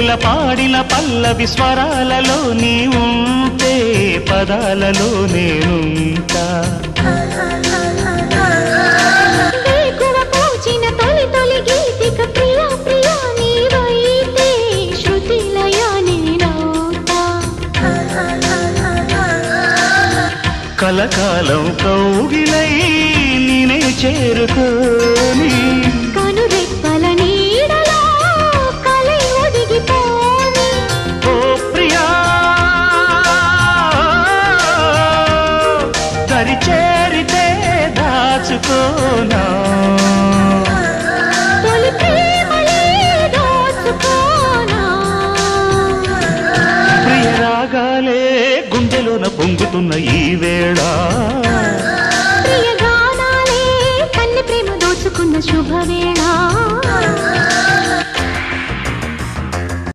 కోకిల పాడిన పల్లవి స్వరాలలో నీ ఉంటే పదాలలో నేనుంటా వేకువ పూచిన తొలి తొలి గీతిక ప్రియా ప్రియా నీవైతే శృతిలయ నేనవుతా కలకాలం కౌగిలై నేనే చేరుకోని కనురెప్పల నీడలో కలై ఒదిగిపోని ఓ ప్రియా దరి చేరితే దాచుకోనా తొలి ప్రేమలే దోచుకోనా ప్రియ రాగాలే గుండెలోన పొంగుతున్న ఈ వేళ ప్రియ గానాలే కన్నె ప్రేమ దోచుకున్న శుభవే